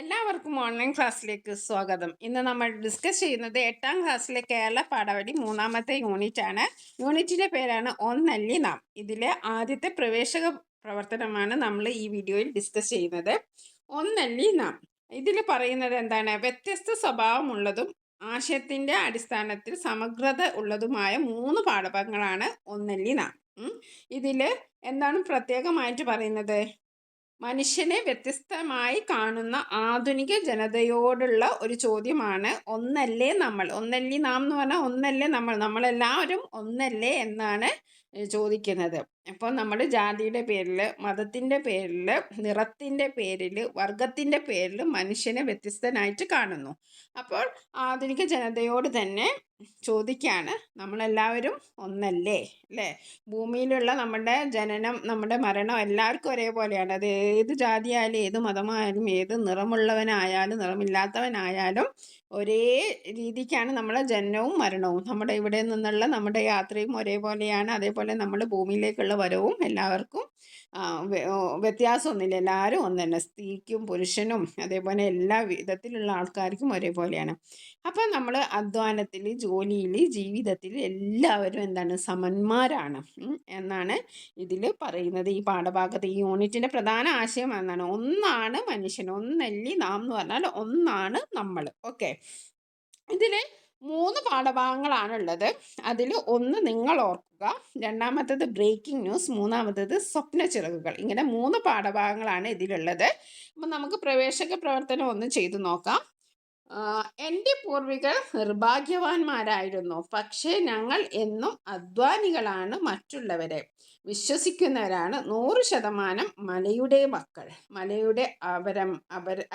എല്ലാവർക്കും ഓൺലൈൻ ക്ലാസ്സിലേക്ക് സ്വാഗതം. ഇന്ന് നമ്മൾ ഡിസ്കസ് ചെയ്യുന്നത് 8ാം ക്ലാസ്സിലെ കേരള പാഠാവലി 3ാമത്തെ യൂണിറ്റ് ആണ്. യൂണിറ്റിന്റെ പേരാണ് ഒന്നല്ലി നാം. ഇതിലെ ആദ്യത്തെ പ്രവേശക പ്രവർത്തനമാണ് നമ്മൾ ഈ വീഡിയോയിൽ ഡിസ്കസ് ചെയ്യുന്നത്. ഒന്നല്ലി നാം. ഇതിൽ പറയുന്നത് എന്താണ്? വ്യത്യസ്ത സ്വഭാവമുള്ളതും ആശയത്തിന്റെ അടിസ്ഥാനത്തിൽ സമഗ്രത ഉള്ളതുമായ 3 പാഠഭാഗങ്ങളാണ് ഒന്നല്ലി നാം. ഇതിൽ എന്താണ് പ്രത്യേകമായിട്ട് പറയുന്നത്? മനുഷ്യനെ വ്യത്യസ്തമായി കാണുന്ന ആധുനിക ജനതയോടുള്ള ഒരു ചോദ്യമാണ് ഒന്നല്ലേ നമ്മൾ. ഒന്നല്ലേ നാം എന്ന് പറഞ്ഞാൽ ഒന്നല്ലേ നമ്മളെല്ലാവരും ഒന്നല്ലേ എന്നാണ് ചോദിക്കുന്നത്. അപ്പോൾ നമ്മൾ ജാതിയുടെ പേരിൽ, മതത്തിൻ്റെ പേരിൽ, നിറത്തിൻ്റെ പേരിൽ, വർഗത്തിൻ്റെ പേരിൽ മനുഷ്യനെ വ്യത്യസ്തനായിട്ട് കാണുന്നു. അപ്പോൾ ആധുനിക ജനതയോട് തന്നെ ചോദിക്കുകയാണ്, നമ്മളെല്ലാവരും ഒന്നല്ലേ അല്ലേ? ഭൂമിയിലുള്ള നമ്മുടെ ജനനം, നമ്മുടെ മരണം എല്ലാവർക്കും ഒരേപോലെയാണ്. അത് ഏത് ജാതിയായാലും, ഏത് മതമായാലും, ഏത് നിറമുള്ളവനായാലും നിറമില്ലാത്തവനായാലും ഒരേ രീതിക്കാണ് നമ്മളെ ജനനവും മരണവും. നമ്മുടെ ഇവിടെ നിന്നുള്ള നമ്മുടെ യാത്രയും ഒരേപോലെയാണ്. അതേപോലെ നമ്മൾ ഭൂമിയിലേക്കുള്ള വരവും എല്ലാവർക്കും വ്യത്യാസമൊന്നുമില്ല. എല്ലാവരും ഒന്ന് തന്നെ. സ്ത്രീക്കും പുരുഷനും അതേപോലെ എല്ലാ വിധത്തിലുള്ള ആൾക്കാർക്കും ഒരേപോലെയാണ്. അപ്പം നമ്മൾ അധ്വാനത്തിൽ, ജോലിയിൽ, ജീവിതത്തിൽ എല്ലാവരും എന്താണ്? സമന്മാരാണ് എന്നാണ് ഇതിൽ പറയുന്നത്. ഈ പാഠഭാഗത്ത് ഈ യൂണിറ്റിൻ്റെ പ്രധാന ആശയം എന്നാണ്? ഒന്നാണ് മനുഷ്യൻ. ഒന്നല്ലി നാം എന്ന് പറഞ്ഞാൽ ഒന്നാണ് നമ്മൾ. ഓക്കെ, ഇതിൽ 3 പാഠഭാഗങ്ങളാണുള്ളത്. അതിൽ ഒന്ന് നിങ്ങൾ ഓർക്കുക, രണ്ടാമത്തേത് ബ്രേക്കിംഗ് ന്യൂസ്, മൂന്നാമത്തേത് സ്വപ്ന ചിറകുകൾ. ഇങ്ങനെ 3 പാഠഭാഗങ്ങളാണ് ഇതിലുള്ളത്. അപ്പം നമുക്ക് പ്രവേശക പ്രവർത്തനം ഒന്ന് ചെയ്തു നോക്കാം. എൻ്റെ പൂർവികർ നിർഭാഗ്യവാന്മാരായിരുന്നു, പക്ഷേ ഞങ്ങൾ എന്നും അധ്വാനികളാണ്, മറ്റുള്ളവരെ വിശ്വസിക്കുന്നവരാണ്. 100% മലയുടെ മക്കൾ, മലയുടെ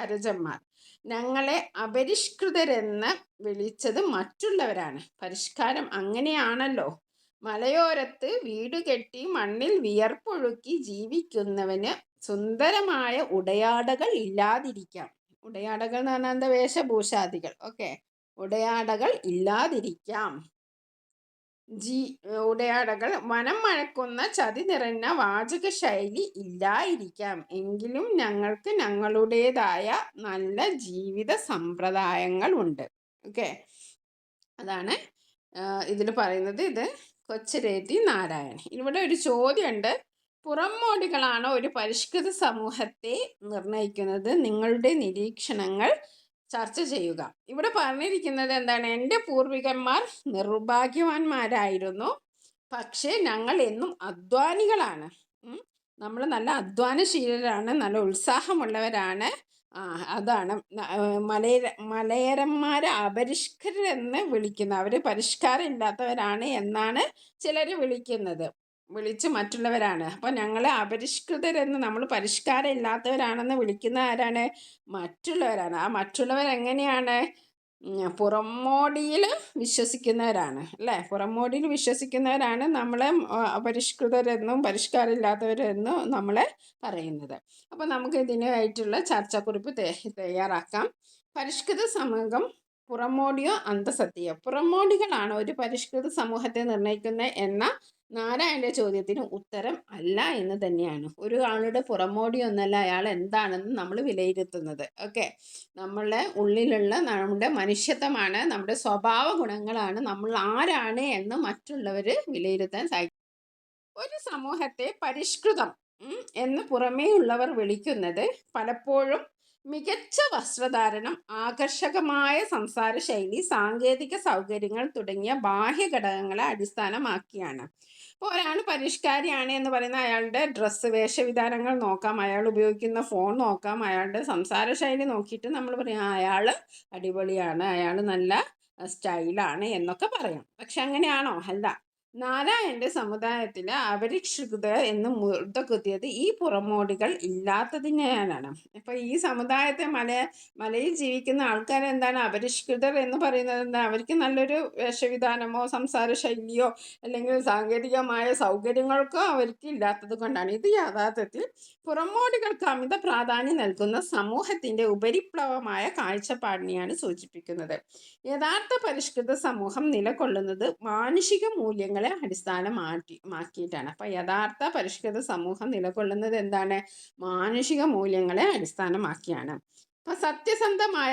അരജന്മാർ. ഞങ്ങളെ അപരിഷ്കൃതരെന്ന് വിളിച്ചത് മറ്റുള്ളവരാണ്. പരിഷ്കാരം അങ്ങനെയാണല്ലോ. മലയോരത്ത് വീടുകെട്ടി മണ്ണിൽ വിയർപ്പൊഴുക്കി ജീവിക്കുന്നവന് സുന്ദരമായ ഉടയാടകൾ ഇല്ലാതിരിക്കാം. ഉടയാടകൾ എന്ന് പറഞ്ഞാൽ എന്താ? വേഷഭൂഷാദികൾ. ഓക്കെ, ഉടയാടകൾ ഇല്ലാതിരിക്കാം. ഉടയാടകൾ വനം മഴക്കുന്ന ചതി നിറഞ്ഞ വാചക ശൈലി ഇല്ലായിരിക്കാം. എങ്കിലും ഞങ്ങൾക്ക് ഞങ്ങളുടേതായ നല്ല ജീവിത സമ്പ്രദായങ്ങൾ ഉണ്ട്. ഓക്കെ, അതാണ് ഇതിൽ പറയുന്നത്. ഇത് കൊച്ചരേറ്റി നാരായണൻ. ഇവിടെ ഒരു ചോദ്യമുണ്ട്. പുറംമോടികളാണ് ഒരു പരിഷ്കൃത സമൂഹത്തെ നിർണ്ണയിക്കുന്നത്. നിങ്ങളുടെ നിരീക്ഷണങ്ങൾ ചർച്ച ചെയ്യുക. ഇവിടെ പറഞ്ഞിരിക്കുന്നത് എന്താണ്? എൻ്റെ പൂർവികന്മാർ നിർഭാഗ്യവാന്മാരായിരുന്നു, പക്ഷേ ഞങ്ങൾ എന്നും അധ്വാനികളാണ്. നമ്മൾ നല്ല അധ്വാനശീലരാണ്, നല്ല ഉത്സാഹമുള്ളവരാണ്. അതാണ് മലയരന്മാരെ അപരിഷ്കരെന്ന് വിളിക്കുന്നത്. അവർ പരിഷ്കാരം ഇല്ലാത്തവരാണ് എന്നാണ് ചിലർ വിളിച്ച് മറ്റുള്ളവരാണ്. അപ്പോൾ ഞങ്ങളെ അപരിഷ്കൃതരെന്ന്, നമ്മൾ പരിഷ്കാരം ഇല്ലാത്തവരാണെന്ന് വിളിക്കുന്ന ആരാണ്? മറ്റുള്ളവരാണ്. ആ മറ്റുള്ളവരെങ്ങനെയാണ്? പുറമോടിയിൽ വിശ്വസിക്കുന്നവരാണ് അല്ലേ? പുറമോടിയിൽ വിശ്വസിക്കുന്നവരാണ് നമ്മളെ അപരിഷ്കൃതരെന്നും പരിഷ്കാരം ഇല്ലാത്തവരെന്നും നമ്മളെ പറയുന്നത്. അപ്പോൾ നമുക്ക് ഇതിനായിട്ടുള്ള ചർച്ചാക്കുറിപ്പ് തയ്യാറാക്കാം. പരിഷ്കൃത സമൂഹം പുറമോടിയോ അന്തസത്തയോ? പുറമോടികളാണ് ഒരു പരിഷ്കൃത സമൂഹത്തെ നിർണ്ണയിക്കുന്നത് എന്ന നാരായണന്റെ ചോദ്യത്തിന് ഉത്തരം അല്ല എന്ന് തന്നെയാണ്. ഒരു ആളുടെ പുറമോടി ഒന്നല്ല അയാൾ എന്താണെന്ന് നമ്മൾ വിലയിരുത്തുന്നത്. ഓക്കെ, നമ്മളെ ഉള്ളിലുള്ള നമ്മുടെ മനുഷ്യത്വമാണ്, നമ്മുടെ സ്വഭാവ ഗുണങ്ങളാണ് നമ്മൾ ആരാണ് എന്ന് മറ്റുള്ളവർ വിലയിരുത്താൻ സാധിക്കും. ഒരു സമൂഹത്തെ പരിഷ്കൃതം എന്ന് പുറമേയുള്ളവർ വിളിക്കുന്നത് പലപ്പോഴും മികച്ച വസ്ത്രധാരണം, ആകർഷകമായ സംസാര ശൈലി, സാങ്കേതിക സൗകര്യങ്ങൾ തുടങ്ങിയ ബാഹ്യ ഘടകങ്ങളെ അടിസ്ഥാനമാക്കിയാണ്. ഇപ്പോൾ ഒരാൾ പരിഷ്കാരിയാണ് എന്ന് പറയുന്ന അയാളുടെ ഡ്രസ്സ്, വേഷവിധാനങ്ങൾ നോക്കാം, അയാൾ ഉപയോഗിക്കുന്ന ഫോൺ നോക്കാം, അയാളുടെ സംസാര ശൈലി നോക്കിയിട്ട് നമ്മൾ പറയാം അയാൾ അടിപൊളിയാണ്, അയാൾ നല്ല സ്റ്റൈലാണ് എന്നൊക്കെ പറയാം. പക്ഷെ അങ്ങനെയാണോ? അല്ല. നാരായണന്റെ സമുദായത്തിൽ അപരിഷ്കൃത എന്ന് മുദ്രകുത്തിയത് ഈ പുറമോടികൾ ഇല്ലാത്തതിനാലാണ്. അപ്പോൾ ഈ സമുദായത്തെ മലയിൽ ജീവിക്കുന്ന ആൾക്കാരെന്താണ് അപരിഷ്കൃതർ എന്ന് പറയുന്നത്? എന്താ? അവർക്ക് നല്ലൊരു വേഷവിധാനമോ സംസാര ശൈലിയോ അല്ലെങ്കിൽ സാങ്കേതികമായ സൗകര്യങ്ങൾക്കോ അവർക്ക് ഇല്ലാത്തത് കൊണ്ടാണ്. ഇത് യഥാർത്ഥത്തിൽ പുറമോടികൾക്ക് അമിത പ്രാധാന്യം നൽകുന്ന സമൂഹത്തിൻ്റെ ഉപരിപ്ലവമായ കാഴ്ചപ്പാടിനെയാണ് സൂചിപ്പിക്കുന്നത്. യഥാർത്ഥ പരിഷ്കൃത സമൂഹം നിലകൊള്ളുന്നത് മാനുഷിക മൂല്യങ്ങളെ അടിസ്ഥാനമാക്കിയിട്ടാണ്. അപ്പം യഥാർത്ഥ പരിഷ്കൃത സമൂഹം നിലകൊള്ളുന്നത് എന്താണ്? മാനുഷിക മൂല്യങ്ങളെ അടിസ്ഥാനമാക്കിയാണ്. സത്യസന്ധമായ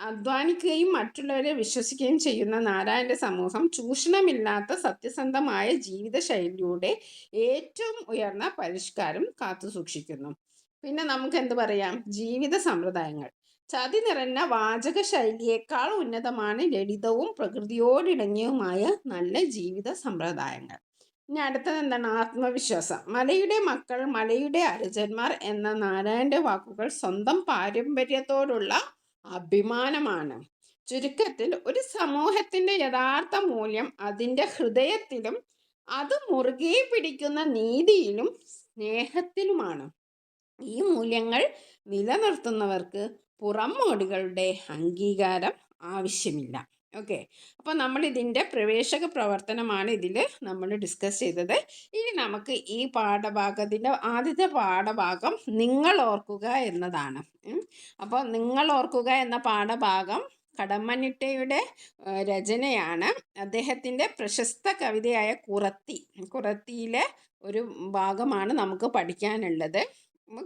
അധ്വാനിക്കുകയും മറ്റുള്ളവരെ വിശ്വസിക്കുകയും ചെയ്യുന്ന നാരായണന്റെ സമൂഹം ചൂഷണമില്ലാത്ത സത്യസന്ധമായ ജീവിത ശൈലിയുടെ ഏറ്റവും ഉയർന്ന പരിഷ്കാരം കാത്തുസൂക്ഷിക്കുന്നു. പിന്നെ നമുക്ക് എന്ത് പറയാം? ജീവിത സമ്പ്രദായങ്ങൾ. ചതി നിറഞ്ഞ വാചക ശൈലിയേക്കാൾ ഉന്നതമാണ് ലളിതവും പ്രകൃതിയോടിണങ്ങിയതുമായ നല്ല ജീവിത സമ്പ്രദായങ്ങൾ. ഇനി അടുത്തത് എന്താണ്? ആത്മവിശ്വാസം. മലയുടെ മക്കൾ, മലയുടെ അനുജന്മാർ എന്ന നാരായണന്റെ വാക്കുകൾ സ്വന്തം പാരമ്പര്യത്തോടുള്ള അഭിമാനമാണ്. ചുരുക്കത്തിൽ ഒരു സമൂഹത്തിന്റെ യഥാർത്ഥ മൂല്യം അതിൻ്റെ ഹൃദയത്തിലും അത് മുറുകെ പിടിക്കുന്ന നീതിയിലും സ്നേഹത്തിലുമാണ്. ഈ മൂല്യങ്ങൾ നിലനിർത്തുന്നവർക്ക് പുറംമോടികളുടെ അംഗീകാരം ആവശ്യമില്ല. ഓക്കെ, അപ്പോൾ നമ്മൾ ഇതിൻ്റെ പ്രവേശക പ്രവർത്തനമാണ് ഇതിൽ നമ്മൾ ഡിസ്കസ് ചെയ്തത്. ഇനി നമുക്ക് ഈ പാഠഭാഗത്തിൻ്റെ ആദ്യത്തെ പാഠഭാഗം നിങ്ങൾ ഓർക്കുക എന്നതാണ്. അപ്പോൾ നിങ്ങൾ ഓർക്കുക എന്ന പാഠഭാഗം കടമ്മനിട്ടയുടെ രചനയാണ്. അദ്ദേഹത്തിൻ്റെ പ്രശസ്ത കവിതയായ കുറത്തിയിലെ ഒരു ഭാഗമാണ് നമുക്ക് പഠിക്കാനുള്ളത്.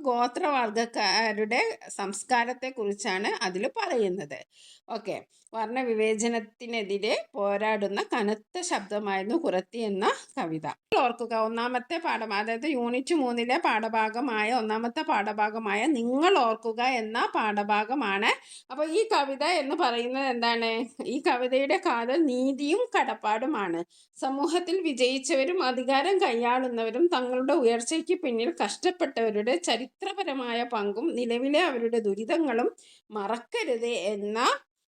ഗോത്രവർഗക്കാരുടെ സംസ്കാരത്തെക്കുറിച്ചാണ് അതിൽ പറയുന്നത്. ഓക്കെ, വർണ്ണവിവേചനത്തിനെതിരെ പോരാടുന്ന കനത്ത ശബ്ദമായിരുന്നു കുറത്തി എന്ന കവിത. ഓർക്കുക, ഒന്നാമത്തെ പാഠം, അതായത് യൂണിറ്റ് 3 പാഠഭാഗമായ ഒന്നാമത്തെ പാഠഭാഗമായ നിങ്ങൾ ഓർക്കുക എന്ന പാഠഭാഗമാണ്. അപ്പോൾ ഈ കവിത എന്ന് പറയുന്നത് എന്താണ്? ഈ കവിതയുടെ കാതൽ നീതിയും കടപ്പാടുമാണ്. സമൂഹത്തിൽ വിജയിച്ചവരും അധികാരം കൈയാളുന്നവരും തങ്ങളുടെ ഉയർച്ചയ്ക്ക് പിന്നിൽ കഷ്ടപ്പെട്ടവരുടെ ചരിത്രപരമായ പങ്കും നിലവിലെ അവരുടെ ദുരിതങ്ങളും മറക്കരുത് എന്ന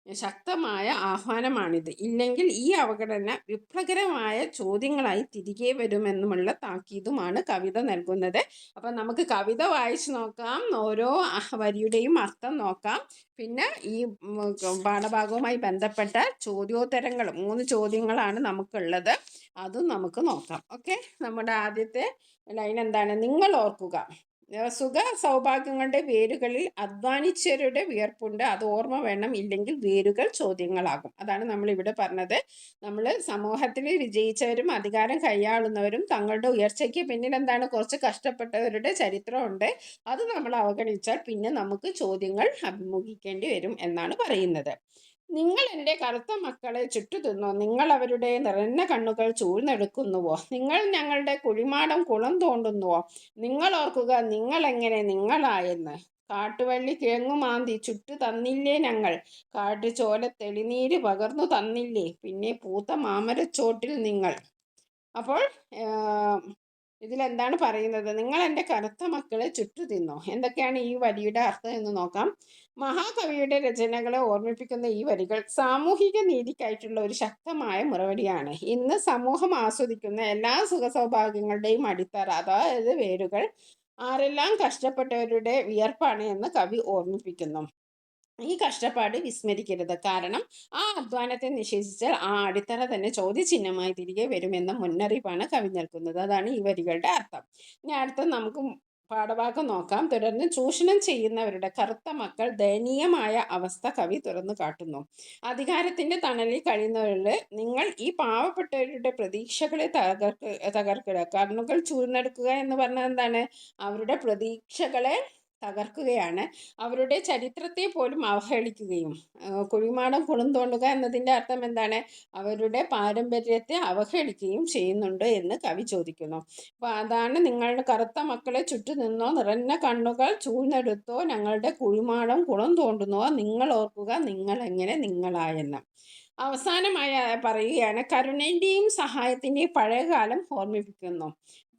ശക്തമായ ആഹ്വാനമാണിത്. ഇല്ലെങ്കിൽ ഈ അവഗണന വിപ്ലവകരമായ ചോദ്യങ്ങളായി തിരികെ വരുമെന്നുമുള്ള താക്കീതുമാണ് കവിത നൽകുന്നത്. അപ്പം നമുക്ക് കവിത വായിച്ചു നോക്കാം, ഓരോ വരിയുടെയും അർത്ഥം നോക്കാം. പിന്നെ ഈ പാഠഭാഗവുമായി ബന്ധപ്പെട്ട ചോദ്യോത്തരങ്ങൾ 3 ചോദ്യങ്ങളാണ് നമുക്കുള്ളത്, അതും നമുക്ക് നോക്കാം. ഓക്കെ, നമ്മുടെ ആദ്യത്തെ ലൈൻ എന്താണ്? നിങ്ങൾ ഓർക്കുക. സുഖ സൗഭാഗ്യങ്ങളുടെ വേരുകളിൽ അധ്വാനിച്ചവരുടെ വിയർപ്പുണ്ട്, അത് ഓർമ്മ വേണം, ഇല്ലെങ്കിൽ വേരുകൾ ചോദ്യങ്ങളാകും. അതാണ് നമ്മളിവിടെ പറഞ്ഞത്. നമ്മൾ സമൂഹത്തിൽ വിജയിച്ചവരും അധികാരം കൈയാളുന്നവരും തങ്ങളുടെ ഉയർച്ചയ്ക്ക് പിന്നിൽ എന്താണ്? കുറച്ച് കഷ്ടപ്പെട്ടവരുടെ ചരിത്രമുണ്ട്. അത് നമ്മൾ അവഗണിച്ചാൽ പിന്നെ നമുക്ക് ചോദ്യങ്ങൾ അഭിമുഖീകരിക്കേണ്ടി വരും എന്നാണ് പറയുന്നത്. നിങ്ങൾ എൻ്റെ കറുത്ത മക്കളെ ചുട്ടുതിന്നോ? നിങ്ങൾ അവരുടെ നിറഞ്ഞ കണ്ണുകൾ ചൂഴ്ന്നെടുക്കുന്നുവോ? നിങ്ങൾ ഞങ്ങളുടെ കുഴിമാടം കുളം തോണ്ടുന്നുവോ? നിങ്ങൾ ഓർക്കുക, നിങ്ങൾ എങ്ങനെ നിങ്ങളായെന്ന്. കാട്ടുവള്ളി കിഴങ്ങുമാന്തി ചുട്ടു തന്നില്ലേ ഞങ്ങൾ? കാട്ടുചോല തെളിനീര് പകർന്നു തന്നില്ലേ? പിന്നെ പൂത്ത മാമരച്ചോട്ടിൽ നിങ്ങൾ. അപ്പോൾ ഇതിലെന്താണ് പറയുന്നത്? നിങ്ങൾ എൻ്റെ കറുത്ത മക്കളെ ചുട്ടു തിന്നോ? എന്തൊക്കെയാണ് ഈ വരിയുടെ അർത്ഥം എന്ന് നോക്കാം. മഹാകവിയുടെ രചനകളെ ഓർമ്മിപ്പിക്കുന്ന ഈ വരികൾ സാമൂഹിക നീതിക്കായിട്ടുള്ള ഒരു ശക്തമായ മുറവടിയാണ്. ഇന്ന് സമൂഹം ആസ്വദിക്കുന്ന എല്ലാ സുഖസൗഭാഗ്യങ്ങളുടെയും അടിത്തറ, അതായത് വേരുകൾ, ആരെല്ലാം കഷ്ടപ്പെട്ടവരുടെ വിയർപ്പാണ് എന്ന് കവി ഓർമ്മിപ്പിക്കുന്നു. ഈ കഷ്ടപ്പാട് വിസ്മരിക്കരുത്. കാരണം ആ അധ്വാനത്തെ നിഷേധിച്ചാൽ ആ അടിത്തറ തന്നെ ചോദ്യചിഹ്നമായി തിരികെ വരുമെന്ന മുന്നറിയിപ്പാണ് കവി നൽകുന്നത്. അതാണ് ഈ വരികളുടെ അർത്ഥം. ഇനി അടുത്ത നമുക്ക് പാഠഭാഗം നോക്കാം. തുടർന്ന് ചൂഷണം ചെയ്യുന്നവരുടെ കറുത്ത മക്കൾ ദയനീയമായ അവസ്ഥ കവി തുറന്നു കാട്ടുന്നു. അധികാരത്തിന്റെ തണലിൽ കഴിയുന്നവരുടെ നിങ്ങൾ ഈ പാവപ്പെട്ടവരുടെ പ്രതീക്ഷകളെ തകർക്കുക. കണ്ണുകൾ ചൂഴ്ന്നെടുക്കുക എന്ന് പറഞ്ഞാൽ എന്താണ്? അവരുടെ പ്രതീക്ഷകളെ തകർക്കുകയാണ്. അവരുടെ ചരിത്രത്തെ പോലും അവഹേളിക്കുകയും. കുഴിമാടം കുളം തോണ്ടുക എന്നതിൻ്റെ അർത്ഥം എന്താണ്? അവരുടെ പാരമ്പര്യത്തെ അവഹേളിക്കുകയും ചെയ്യുന്നുണ്ട് എന്ന് കവി ചോദിക്കുന്നു. അപ്പോൾ അതാണ് നിങ്ങളുടെ കറുത്ത മക്കളെ ചുറ്റു നിന്നോ, നിറഞ്ഞ കണ്ണുകൾ ചൂഴ്ന്നെടുത്തോ, ഞങ്ങളുടെ കുഴിമാടം കുളം തോണ്ടുന്നോ, നിങ്ങൾ ഓർക്കുക, നിങ്ങൾ എങ്ങനെ നിങ്ങളായെന്ന്. അവസാനമായി പറയുകയാണ്, കരുണേൻ്റെയും സഹായത്തിൻ്റെയും പഴയകാലം ഓർമ്മിപ്പിക്കുന്നു.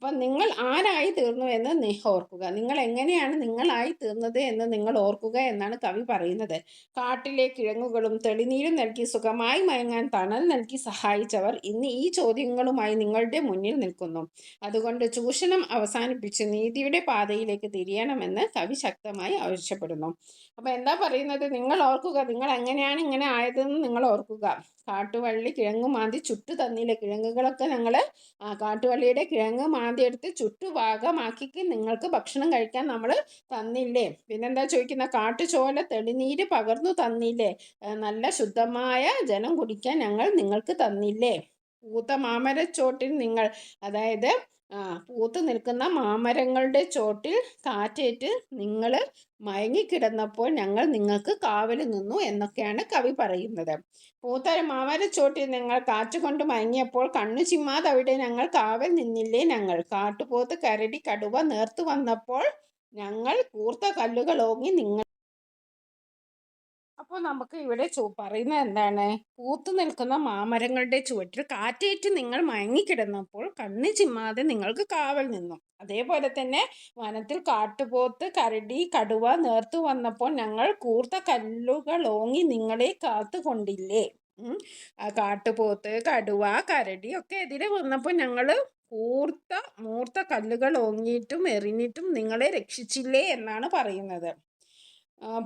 അപ്പം നിങ്ങൾ ആരായി തീർന്നു എന്ന് ഓർക്കുക. നിങ്ങൾ എങ്ങനെയാണ് നിങ്ങളായി തീർന്നത് എന്ന് നിങ്ങൾ ഓർക്കുക എന്നാണ് കവി പറയുന്നത്. കാട്ടിലെ കിഴങ്ങുകളും തെളിനീരും നൽകി സുഖമായി മയങ്ങാൻ തണൽ നൽകി സഹായിച്ചവർ ഇന്ന് ഈ ചോദ്യങ്ങളുമായി നിങ്ങളുടെ മുന്നിൽ നിൽക്കുന്നു. അതുകൊണ്ട് ചൂഷണം അവസാനിപ്പിച്ച് നീതിയുടെ പാതയിലേക്ക് തിരിയണമെന്ന് കവി ശക്തമായി ആവശ്യപ്പെടുന്നു. അപ്പം എന്താ പറയുന്നത്? നിങ്ങൾ ഓർക്കുക, നിങ്ങൾ എങ്ങനെയാണ് ഇങ്ങനെ ആയതെന്ന് നിങ്ങൾ ഓർക്കുക. കാട്ടുവള്ളി കിഴങ്ങ് മാന്തി ചുട്ടു തന്നില്ലേ? കിഴങ്ങുകളൊക്കെ ഞങ്ങൾ കാട്ടുവള്ളിയുടെ കിഴങ്ങ് മാന്തി എടുത്ത് ചുട്ടുപാകമാക്കി നിങ്ങൾക്ക് ഭക്ഷണം കഴിക്കാൻ നമ്മൾ തന്നില്ലേ? പിന്നെന്താ ചോദിക്കുന്ന? കാട്ടുചോല തെളിനീര് പകർന്നു തന്നില്ലേ? നല്ല ശുദ്ധമായ ജലം കുടിക്കാൻ ഞങ്ങൾ നിങ്ങൾക്ക് തന്നില്ലേ? പൂത്ത മാമരച്ചോട്ടിൽ നിങ്ങൾ, അതായത് പൂത്ത് നിൽക്കുന്ന മാമരങ്ങളുടെ ചോട്ടിൽ കാറ്റേറ്റ് നിങ്ങൾ മയങ്ങിക്കിടന്നപ്പോൾ ഞങ്ങൾ നിങ്ങൾക്ക് കാവൽ നിന്നു എന്നൊക്കെയാണ് കവി പറയുന്നത്. പൂത്ത മാമരച്ചോട്ടിൽ നിങ്ങൾ കാറ്റുകൊണ്ട് മയങ്ങിയപ്പോൾ കണ്ണു ചിമ്മാതെ അവിടെ ഞങ്ങൾ കാവൽ നിന്നില്ലേ ഞങ്ങൾ. കാട്ടുപോത്ത് കരടി കടുവ നേർത്തു വന്നപ്പോൾ ഞങ്ങൾ കൂർത്ത കല്ലുകൾ ഓങ്ങി നിങ്ങൾ. അപ്പോൾ നമുക്ക് ഇവിടെ പറയുന്നത് എന്താണ്? പൂത്തു നിൽക്കുന്ന മാമരങ്ങളുടെ ചുവട്ടിൽ കാറ്റേറ്റ് നിങ്ങൾ മയങ്ങിക്കിടന്നപ്പോൾ കണ്ണു ചിമ്മാതെ നിങ്ങൾക്ക് കാവൽ നിന്നു. അതേപോലെ തന്നെ വനത്തിൽ കാട്ടുപോത്ത് കരടി കടുവ നേർത്തു വന്നപ്പോൾ ഞങ്ങൾ കൂർത്ത കല്ലുകൾ ഓങ്ങി നിങ്ങളെ കാത്തുകൊണ്ടില്ലേ. കാട്ടുപോത്ത് കടുവ കരടി ഒക്കെ എതിരെ വന്നപ്പോൾ ഞങ്ങൾ മൂർത്ത കല്ലുകൾ ഓങ്ങിയിട്ടും എറിഞ്ഞിട്ടും നിങ്ങളെ രക്ഷിച്ചില്ലേ എന്നാണ് പറയുന്നത്.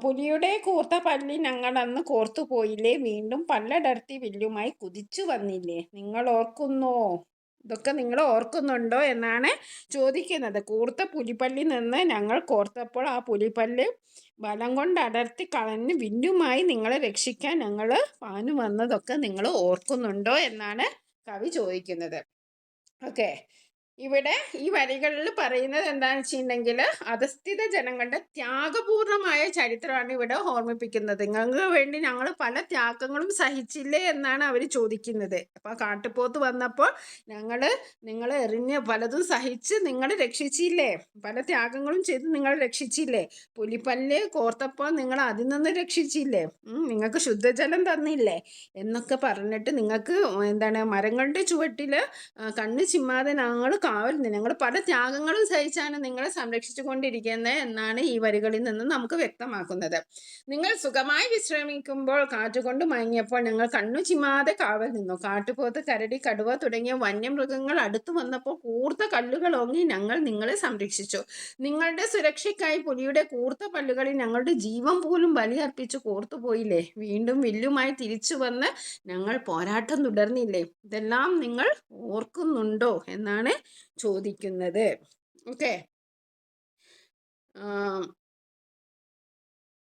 പുലിയുടെ കൂർത്ത പല്ലിൽ ഞങ്ങൾ അന്ന് കോർത്തുപോയില്ലേ, വീണ്ടും പല്ലടർത്തി വില്ലുമായി കുതിച്ചു വന്നില്ലേ. നിങ്ങൾ ഓർക്കുന്നോ? ഇതൊക്കെ നിങ്ങൾ ഓർക്കുന്നുണ്ടോ എന്നാണ് ചോദിക്കുന്നത്. കൂർത്ത പുലിപ്പല്ലിൽ നിന്ന് ഞങ്ങൾ കോർത്തപ്പോൾ ആ പുലിപ്പല്ല് ബലം കൊണ്ട് അടർത്തി കളഞ്ഞ് വില്ലുമായി നിങ്ങളെ രക്ഷിക്കാൻ ഞങ്ങൾ പാഞ്ഞു വന്നതൊക്കെ നിങ്ങൾ ഓർക്കുന്നുണ്ടോ എന്നാണ് കവി ചോദിക്കുന്നത്. ഓക്കെ, ഇവിടെ ഈ വരികളിൽ പറയുന്നത് എന്താണെന്ന് വെച്ചിട്ടുണ്ടെങ്കിൽ അധസ്ഥിത ജനങ്ങളുടെ ത്യാഗപൂർണമായ ചരിത്രമാണ് ഇവിടെ ഓർമ്മിപ്പിക്കുന്നത്. നിങ്ങൾക്ക് വേണ്ടി ഞങ്ങൾ പല ത്യാഗങ്ങളും സഹിച്ചില്ലേ എന്നാണ് അവർ ചോദിക്കുന്നത്. അപ്പോൾ കാട്ടുപോത്ത് വന്നപ്പോൾ നിങ്ങൾ എറിഞ്ഞ് പലതും സഹിച്ച് നിങ്ങൾ രക്ഷിച്ചില്ലേ, പല ത്യാഗങ്ങളും ചെയ്ത് നിങ്ങൾ രക്ഷിച്ചില്ലേ. പുലിപ്പല്ല് കോർത്തപ്പോൾ നിങ്ങൾ അതിൽ നിന്ന് രക്ഷിച്ചില്ലേ, നിങ്ങൾക്ക് ശുദ്ധജലം തന്നില്ലേ എന്നൊക്കെ പറഞ്ഞിട്ട് നിങ്ങൾക്ക് മരങ്ങളുടെ ചുവട്ടിൽ കണ്ണ് ചിമ്മാതെ ഞങ്ങൾ കാവൽ നിന്ന് ഞങ്ങൾ പല ത്യാഗങ്ങളും സഹിച്ചാണ് നിങ്ങളെ സംരക്ഷിച്ചു കൊണ്ടിരിക്കുന്നത് എന്നാണ് ഈ വരികളിൽ നിന്ന് നമുക്ക് വ്യക്തമാക്കുന്നത്. നിങ്ങൾ സുഖമായി വിശ്രമിക്കുമ്പോൾ കാറ്റുകൊണ്ട് മയങ്ങിയപ്പോൾ ഞങ്ങൾ കണ്ണു ചിമ്മാതെ കാവൽ നിന്നു. കാട്ടുപോത്ത് കരടി കടുവ തുടങ്ങിയ വന്യമൃഗങ്ങൾ അടുത്തു വന്നപ്പോൾ കൂർത്ത കല്ലുകൾ ഓങ്ങി ഞങ്ങൾ നിങ്ങളെ സംരക്ഷിച്ചു. നിങ്ങളുടെ സുരക്ഷയ്ക്കായി പുലിയുടെ കൂർത്ത പല്ലുകളിൽ ഞങ്ങളുടെ ജീവൻ പോലും ബലിയർപ്പിച്ചു കോർത്തുപോയില്ലേ. വീണ്ടും വില്ലുമായി തിരിച്ചു വന്ന് ഞങ്ങൾ പോരാട്ടം തുടർന്നില്ലേ. ഇതെല്ലാം നിങ്ങൾ ഓർക്കുന്നുണ്ടോ എന്നാണ് ചോദിക്കുന്നത്. ഓക്കെ,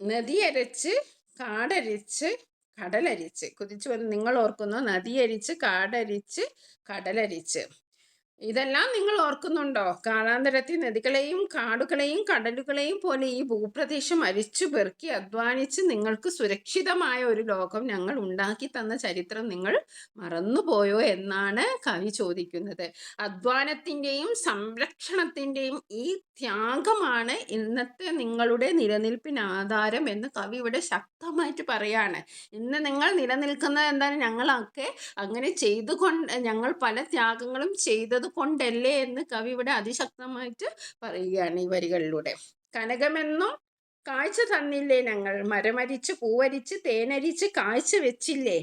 നദിയരച്ച് കാടരിച്ച് കടലരിച്ച് കുതിച്ചു വന്ന് നിങ്ങൾ ഓർക്കുന്നു. നദിയരിച്ച് കാടരിച്ച് കടലരിച്ച് ഇതെല്ലാം നിങ്ങൾ ഓർക്കുന്നുണ്ടോ? കാലാന്തരത്തിൽ നദികളെയും കാടുകളെയും കടലുകളെയും പോലെ ഈ ഭൂപ്രദേശം അരിച്ചു പെറുക്കി അധ്വാനിച്ച് നിങ്ങൾക്ക് സുരക്ഷിതമായ ഒരു ലോകം ഞങ്ങൾ ഉണ്ടാക്കി തന്ന ചരിത്രം നിങ്ങൾ മറന്നുപോയോ എന്നാണ് കവി ചോദിക്കുന്നത്. അധ്വാനത്തിൻ്റെയും സംരക്ഷണത്തിൻ്റെയും ഈ ത്യാഗമാണ് ഇന്നത്തെ നിങ്ങളുടെ നിലനിൽപ്പിന് ആധാരം എന്ന് കവി ഇവിടെ ശക്തമായിട്ട് പറയാണ്. ഇന്ന് നിങ്ങൾ നിലനിൽക്കുന്നത് എന്താണ്? ഞങ്ങളൊക്കെ അങ്ങനെ ഞങ്ങൾ പല ത്യാഗങ്ങളും ചെയ്തത് കൊണ്ടല്ലേ എന്ന് കവി ഇവിടെ അതിശക്തമായിട്ട് പറയുകയാണ് ഈ വരികളിലൂടെ. കനകമെന്നും കാഴ്ച തന്നില്ലേ ഞങ്ങൾ, മരമരിച്ച് പൂവരിച്ച് തേനരിച്ച് കാഴ്ച വെച്ചില്ലേ.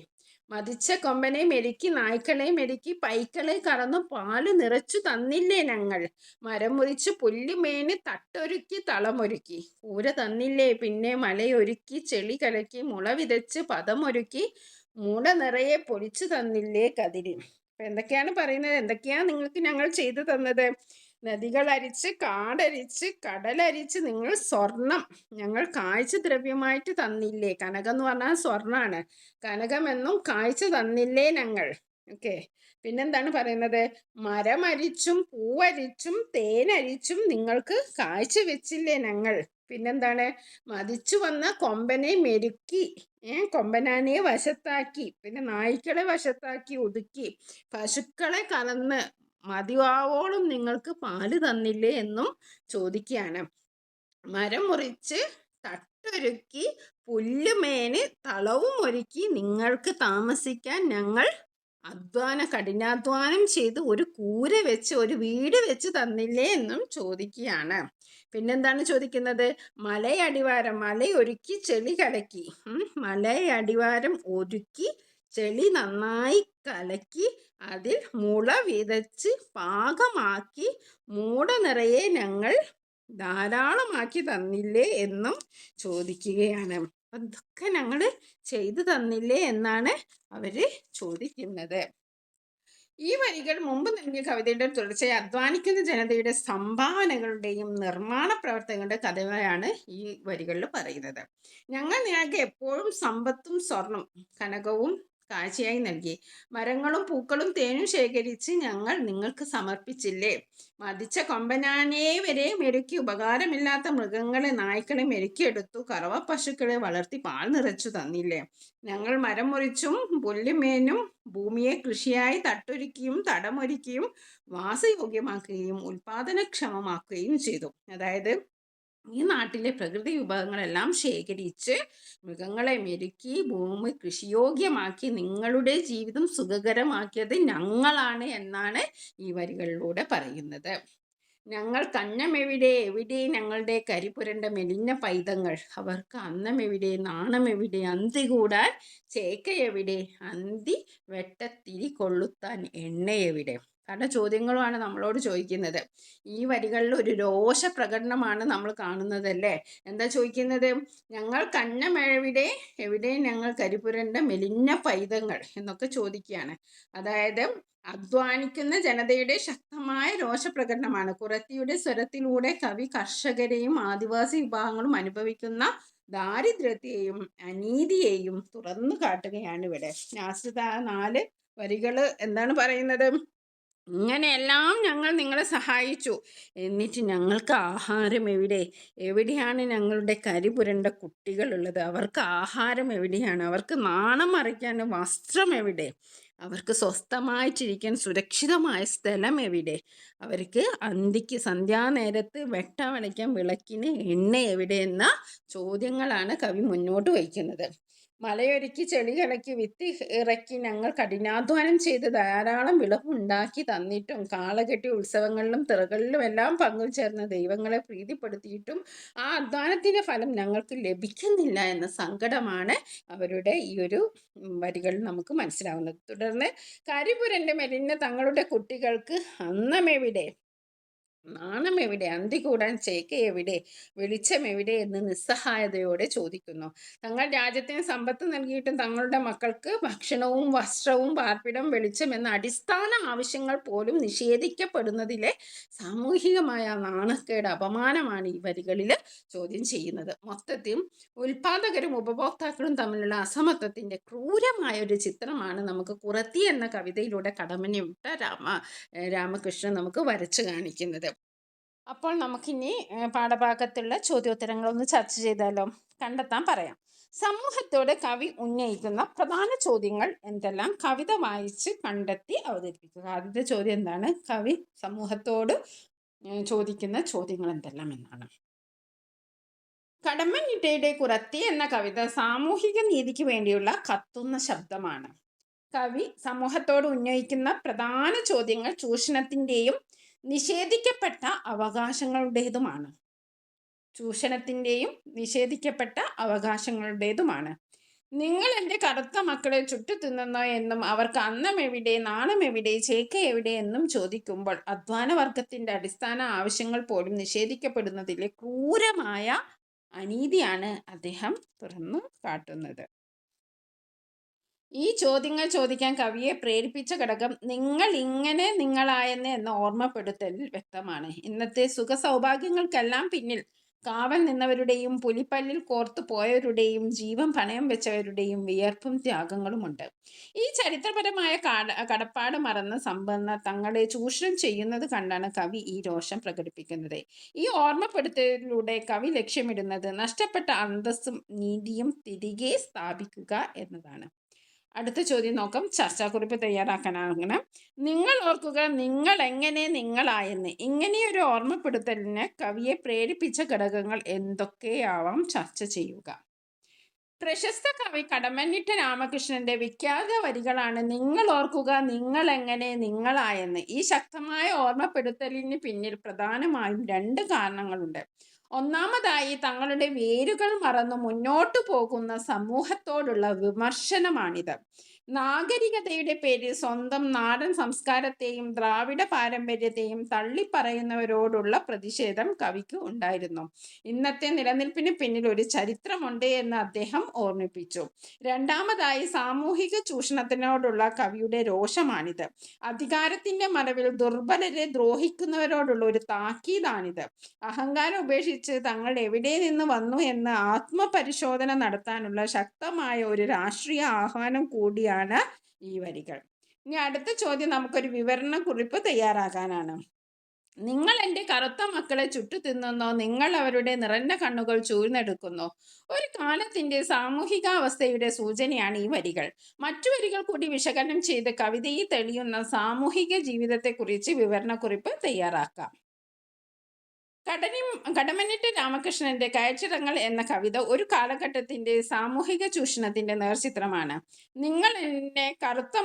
മതിച്ച കൊമ്പനെ മെരുക്കി നായ്ക്കളെ മെരുക്കി പൈക്കളെ കറന്നു പാല് നിറച്ചു തന്നില്ലേ ഞങ്ങൾ. മരം മുറിച്ച് പുല്ലുമേന് തട്ടൊരുക്കി തളമൊരുക്കി കൂര തന്നില്ലേ. പിന്നെ മലയൊരുക്കി ചെളി കലക്കി മുള വിതച്ച് പദമൊരുക്കി മൂട നിറയെ പൊളിച്ചു തന്നില്ലേ കതിരി. അപ്പം എന്തൊക്കെയാണ് പറയുന്നത്? എന്തൊക്കെയാണ് നിങ്ങൾക്ക് ഞങ്ങൾ ചെയ്തു തന്നത്? നദികൾ അരിച്ച് കാടരിച്ച് കടലരിച്ച് നിങ്ങൾ സ്വർണം ഞങ്ങൾ കാഴ്ച ദ്രവ്യമായിട്ട് തന്നില്ലേ. കനകം എന്ന് പറഞ്ഞാൽ സ്വർണ്ണമാണ്. കനകമെന്നും കാഴ്ച തന്നില്ലേ ഞങ്ങൾ. ഓക്കെ, പിന്നെന്താണ് പറയുന്നത്? മരമരിച്ചും പൂവരിച്ചും തേനരിച്ചും നിങ്ങൾക്ക് കാഴ്ച വെച്ചില്ലേ ഞങ്ങൾ. പിന്നെന്താണ്? മതിച്ചു വന്ന കൊമ്പനെ മെരുക്കി കൊമ്പനാനയെ വശത്താക്കി, പിന്നെ നായ്ക്കളെ വശത്താക്കി ഒതുക്കി, പശുക്കളെ കലന്ന് മതിയാവോളം നിങ്ങൾക്ക് പാല് തന്നില്ലേ എന്നും ചോദിക്കുകയാണ്. മരം മുറിച്ച് തട്ടൊരുക്കി പുല്ലുമേന് തളവും ഒരുക്കി നിങ്ങൾക്ക് താമസിക്കാൻ ഞങ്ങൾ കഠിനാധ്വാനം ചെയ്ത് ഒരു കൂര വെച്ച് ഒരു വീട് വെച്ച് തന്നില്ലേ എന്നും ചോദിക്കുകയാണ്. പിന്നെന്താണ് ചോദിക്കുന്നത്? മലയൊരുക്കി ചെളി കലക്കി, മലയടിവാരം ഒരുക്കി ചെളി നന്നായി കലക്കി അതിൽ മുള വിതച്ച് പാകമാക്കി മൂട നിറയെ ഞങ്ങൾ ധാരാളമാക്കി തന്നില്ലേ എന്നും ചോദിക്കുകയാണ്. അതൊക്കെ ഞങ്ങൾ ചെയ്തു തന്നില്ലേ എന്നാണ് അവര് ചോദിക്കുന്നത്. ഈ വരികൾ മുമ്പ് നൽകിയ കവിതയുടെ തുടർച്ചയായി അധ്വാനിക്കുന്ന ജനതയുടെ സംഭാവനകളുടെയും നിർമ്മാണ പ്രവർത്തനങ്ങളുടെ കഥകളാണ് ഈ വരികളിൽ പറയുന്നത്. ഞങ്ങൾക്ക് എപ്പോഴും സമ്പത്തും സ്വർണം കനകവും കാഴ്ചയായി നൽകി. മരങ്ങളും പൂക്കളും തേനും ശേഖരിച്ച് ഞങ്ങൾ നിങ്ങൾക്ക് സമർപ്പിച്ചില്ലേ? മതിച്ച കൊമ്പനാനയെ വരെ മെരുക്കി, ഉപകാരമില്ലാത്ത മൃഗങ്ങളെ നായ്ക്കളെ മെരുക്കിയെടുത്തു, കറവ പശുക്കളെ വളർത്തി പാൽ നിറച്ചു തന്നില്ലേ? ഞങ്ങൾ മരം മുറിച്ചും പുല്ലുമേനും ഭൂമിയെ കൃഷിയായി തട്ടൊരുക്കിയും തടമൊരുക്കിയും വാസയോഗ്യമാക്കുകയും ഉൽപാദനക്ഷമമാക്കുകയും ചെയ്തു. അതായത് ഈ നാട്ടിലെ പ്രകൃതി വിഭവങ്ങളെല്ലാം ശേഖരിച്ച് മൃഗങ്ങളെ മെരുക്കി ഭൂമി കൃഷിയോഗ്യമാക്കി നിങ്ങളുടെ ജീവിതം സുഖകരമാക്കിയത് ഞങ്ങളാണ് എന്നാണ് ഈ വരികളിലൂടെ പറയുന്നത്. ഞങ്ങൾ കണ്ണമെവിടെ, എവിടെ ഞങ്ങളുടെ കരിപുരണ്ട മെലിഞ്ഞ പൈതങ്ങൾ? അവർക്ക് അന്നമെവിടെ, നാണമെവിടെ, അന്തി കൂടാൻ ചേക്കയെവിടെ, അന്തി വെട്ടത്തിരി കൊള്ളുത്താൻ എണ്ണയെവിടെ? പല ചോദ്യങ്ങളുമാണ് നമ്മളോട് ചോദിക്കുന്നത്. ഈ വരികളിൽ ഒരു രോഷ പ്രകടനമാണ് നമ്മൾ കാണുന്നതല്ലേ. എന്താ ചോദിക്കുന്നത്? ഞങ്ങൾ കണ്ണമെവിടെ, എവിടെ ഞങ്ങൾ കരിപുരണ്ട മെലിഞ്ഞ പൈതങ്ങൾ എന്നൊക്കെ ചോദിക്കുകയാണ്. അതായത് അധ്വാനിക്കുന്ന ജനതയുടെ ശക്തമായ രോഷപ്രകടനമാണ്. കുറത്തിയുടെ സ്വരത്തിലൂടെ കവി കർഷകരെയും ആദിവാസി വിഭാഗങ്ങളും അനുഭവിക്കുന്ന ദാരിദ്ര്യത്തെയും അനീതിയെയും തുറന്നു കാട്ടുകയാണ് ഇവിടെ. ലാസ്റ്റത്തെ 4 വരികൾ എന്താണ് പറയുന്നത്? ഇങ്ങനെയെല്ലാം ഞങ്ങൾ നിങ്ങളെ സഹായിച്ചു, എന്നിട്ട് ഞങ്ങൾക്ക് ആഹാരം എവിടെ? എവിടെയാണ് ഞങ്ങളുടെ കരിപുരണ്ട കുട്ടികളുള്ളത്? അവർക്ക് ആഹാരം എവിടെയാണ്? അവർക്ക് നാണം മറയ്ക്കാൻ വസ്ത്രം എവിടെ? അവർക്ക് സ്വസ്ഥമായിട്ടിരിക്കാൻ സുരക്ഷിതമായ സ്ഥലം എവിടെ? അവർക്ക് അന്തിക്ക് സന്ധ്യാനേരത്ത് വെട്ടമടയ്ക്കാൻ വിളക്കിന് എണ്ണ എവിടെ എന്ന ചോദ്യങ്ങളാണ് കവി മുന്നോട്ട് വയ്ക്കുന്നത്. മലയൊരുക്കി ചെളി കലക്കി വിത്ത് ഇറക്കി ഞങ്ങൾ കഠിനാധ്വാനം ചെയ്ത് ധാരാളം വിളവുണ്ടാക്കി തന്നിട്ടും കാളകെട്ടി ഉത്സവങ്ങളിലും തിറകളിലും എല്ലാം പങ്കുചേർന്ന് ദൈവങ്ങളെ പ്രീതിപ്പെടുത്തിയിട്ടും ആ അധ്വാനത്തിൻ്റെ ഫലം ഞങ്ങൾക്ക് ലഭിക്കുന്നില്ല എന്ന സങ്കടമാണ് അവരുടെ ഈ ഒരു വരികളിൽ നമുക്ക് മനസ്സിലാവുന്നത്. തുടർന്ന് കരിപുരൻ്റെ മെലിഞ്ഞ തങ്ങളുടെ കുട്ടികൾക്ക് അന്നമെവിടെ, നാണം എവിടെ, അന്തി കൂടാൻ ചേക്ക എവിടെ, വെളിച്ചം എവിടെ എന്ന് നിസ്സഹായതയോടെ ചോദിക്കുന്നു. തങ്ങൾ രാജ്യത്തിന് സമ്പത്ത് നൽകിയിട്ടും തങ്ങളുടെ മക്കൾക്ക് ഭക്ഷണവും വസ്ത്രവും പാർപ്പിടം വെളിച്ചം എന്ന അടിസ്ഥാന ആവശ്യങ്ങൾ പോലും നിഷേധിക്കപ്പെടുന്നതിലെ സാമൂഹികമായ നാണക്കേട്, അപമാനമാണ് ഈ വരികളിൽ ചോദ്യം ചെയ്യുന്നത്. മൊത്തത്തിൽ ഉൽപാദകരും ഉപഭോക്താക്കളും തമ്മിലുള്ള അസമത്വത്തിൻ്റെ ക്രൂരമായ ഒരു ചിത്രമാണ് നമുക്ക് കുറത്തി എന്ന കവിതയിലൂടെ കടമ്മനിട്ട രാമകൃഷ്ണൻ നമുക്ക് വരച്ചു കാണിക്കുന്നത്. അപ്പോൾ നമുക്കിനി പാഠഭാഗത്തുള്ള ചോദ്യോത്തരങ്ങളൊന്ന് ചർച്ച ചെയ്താലോ? കണ്ടെത്താൻ പറയാം. സമൂഹത്തോട് കവി ഉന്നയിക്കുന്ന പ്രധാന ചോദ്യങ്ങൾ എന്തെല്ലാം? കവിത വായിച്ച് കണ്ടെത്തി അവതരിപ്പിക്കുക. ആദ്യത്തെ ചോദ്യം എന്താണ്? കവി സമൂഹത്തോട് ചോദിക്കുന്ന ചോദ്യങ്ങൾ എന്തെല്ലാം എന്നാണ്. കടമ്മനിട്ടയുടെ കുറത്തി എന്ന കവിത സാമൂഹിക നീതിക്ക് വേണ്ടിയുള്ള കത്തുന്ന ശബ്ദമാണ്. കവി സമൂഹത്തോട് ഉന്നയിക്കുന്ന പ്രധാന ചോദ്യങ്ങൾ ചൂഷണത്തിൻ്റെയും നിഷേധിക്കപ്പെട്ട അവകാശങ്ങളുടേതുമാണ്. നിങ്ങൾ എൻ്റെ കറുത്ത മക്കളെ ചുട്ടു തിന്നുന്നോ എന്നും അവർക്ക് അന്നം എവിടെ, നാണം എവിടെ, ചേക്ക എവിടെ എന്നും ചോദിക്കുമ്പോൾ അധ്വാനവർഗത്തിൻ്റെ അടിസ്ഥാന ആവശ്യങ്ങൾ പോലും നിഷേധിക്കപ്പെടുന്നതിലെ ക്രൂരമായ അനീതിയാണ് അദ്ദേഹം തുറന്നു കാട്ടുന്നത്. ഈ ചോദ്യങ്ങൾ ചോദിക്കാൻ കവിയെ പ്രേരിപ്പിച്ച ഘടകം നിങ്ങൾ ഇങ്ങനെ നിങ്ങളായെന്ന് എന്ന ഓർമ്മപ്പെടുത്തലിൽ വ്യക്തമാണ്. ഇന്നത്തെ സുഖ സൗഭാഗ്യങ്ങൾക്കെല്ലാം പിന്നിൽ കാവൽ നിന്നവരുടെയും പുലിപ്പല്ലിൽ കോർത്തു പോയവരുടെയും ജീവൻ പണയം വെച്ചവരുടെയും വിയർപ്പും ത്യാഗങ്ങളുമുണ്ട്. ഈ ചരിത്രപരമായ കടപ്പാട് മറന്ന സമ്പന്നർ തങ്ങളെ ചൂഷണം ചെയ്യുന്നത് കണ്ടാണ് കവി ഈ രോഷം പ്രകടിപ്പിക്കുന്നത്. ഈ ഓർമ്മപ്പെടുത്തലിലൂടെ കവി ലക്ഷ്യമിടുന്നത് നഷ്ടപ്പെട്ട അന്തസ്സും നീതിയും തിരികെ സ്ഥാപിക്കുക എന്നതാണ്. അടുത്ത ചോദ്യം നോക്കാം. ചർച്ചാക്കുറിപ്പ് തയ്യാറാക്കാനാണ്. നിങ്ങൾ ഓർക്കുക നിങ്ങൾ എങ്ങനെ നിങ്ങളായെന്ന്. ഇങ്ങനെയൊരു ഓർമ്മപ്പെടുത്തലിന് കവിയെ പ്രേരിപ്പിച്ച ഘടകങ്ങൾ എന്തൊക്കെയാവാം? ചർച്ച ചെയ്യുക. പ്രശസ്ത കവി കടമ്മനിട്ട രാമകൃഷ്ണന്റെ വിഖ്യാത വരികളാണ് നിങ്ങൾ ഓർക്കുക നിങ്ങൾ എങ്ങനെ നിങ്ങളായെന്ന്. ഈ ശക്തമായ ഓർമ്മപ്പെടുത്തലിന് പിന്നിൽ പ്രധാനമായും 2 കാരണങ്ങളുണ്ട്. ഒന്നാമതായി തങ്ങളുടെ വേരുകൾ മറന്നു മുന്നോട്ടു പോകുന്ന സമൂഹത്തോടുള്ള വിമർശനമാണിത്. നാഗരികതയുടെ പേരിൽ സ്വന്തം നാടൻ സംസ്കാരത്തെയും ദ്രാവിഡ പാരമ്പര്യത്തെയും തള്ളിപ്പറയുന്നവരോടുള്ള പ്രതിഷേധം കവിക്ക് ഉണ്ടായിരുന്നു. ഇന്നത്തെ നിലനിൽപ്പിന് പിന്നിൽ ഒരു ചരിത്രമുണ്ട് എന്ന് അദ്ദേഹം ഓർമ്മിപ്പിച്ചു. രണ്ടാമതായി സാമൂഹിക ചൂഷണത്തിനോടുള്ള കവിയുടെ രോഷമാണിത്. അധികാരത്തിന്റെ മറവിൽ ദുർബലരെ ദ്രോഹിക്കുന്നവരോടുള്ള ഒരു താക്കീതാണിത്. അഹങ്കാരം ഉപേക്ഷിച്ച് തങ്ങൾ എവിടെ നിന്ന് വന്നു എന്ന് ആത്മപരിശോധന നടത്താനുള്ള ശക്തമായ ഒരു രാഷ്ട്രീയ ആഹ്വാനം കൂടിയാണ് കവിതയാണ് ഈ വരികൾ. ഇനി അടുത്ത ചോദ്യം നമുക്കൊരു വിവരണ കുറിപ്പ് തയ്യാറാക്കാനാണ്. നിങ്ങൾ എൻ്റെ കറുത്ത മക്കളെ ചുട്ടു തിന്നുന്നോ, നിങ്ങൾ അവരുടെ നിറഞ്ഞ കണ്ണുകൾ ചൂഴ്ന്നെടുക്കുന്നു. ഒരു കാലത്തിൻ്റെ സാമൂഹികാവസ്ഥയുടെ സൂചനയാണ് ഈ വരികൾ. മറ്റു വരികൾ കൂടി വിശകലനം ചെയ്ത് കവിതയിൽ തെളിയുന്ന സാമൂഹിക ജീവിതത്തെക്കുറിച്ച് വിവരണക്കുറിപ്പ് തയ്യാറാക്കാം. കടമനിട്ട് രാമകൃഷ്ണന്റെ കയറ്റിടങ്ങൾ എന്ന കവിത ഒരു കാലഘട്ടത്തിന്റെ സാമൂഹിക ചൂഷണത്തിന്റെ നേർചിത്രമാണ്. നിങ്ങൾ എൻ്റെ കറുത്ത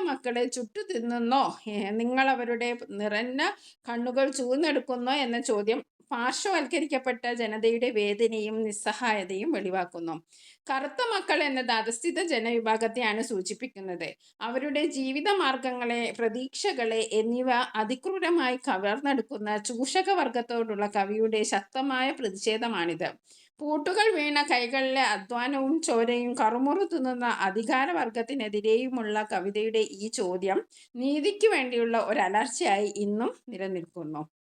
മക്കളെ ചുട്ടു തിന്നുന്നോ, നിങ്ങൾ അവരുടെ നിറഞ്ഞ കണ്ണുകൾ ചൂഴ്ന്നെടുക്കുന്നോ എന്ന ചോദ്യം പാർശ്വവൽക്കരിക്കപ്പെട്ട ജനതയുടെ വേദനയും നിസ്സഹായതയും വെളിവാക്കുന്നു. കറുത്ത മക്കൾ എന്നത് അധസ്ഥിത ജനവിഭാഗത്തെയാണ് സൂചിപ്പിക്കുന്നത്. അവരുടെ ജീവിത മാർഗങ്ങളെ, പ്രതീക്ഷകളെ എന്നിവ അതിക്രൂരമായി കവർന്നെടുക്കുന്ന ചൂഷക വർഗത്തോടുള്ള കവിയുടെ ശക്തമായ പ്രതിഷേധമാണിത്. പൂട്ടുകൾ വീണ കൈകളിലെ അധ്വാനവും ചോരയും കറുമുറു തിന്നുന്ന അധികാരവർഗത്തിനെതിരെയുമുള്ള കവിതയുടെ ഈ ചോദ്യം നീതിക്ക് വേണ്ടിയുള്ള ഒരു അലർച്ചയായി ഇന്നും നിലനിൽക്കുന്നു.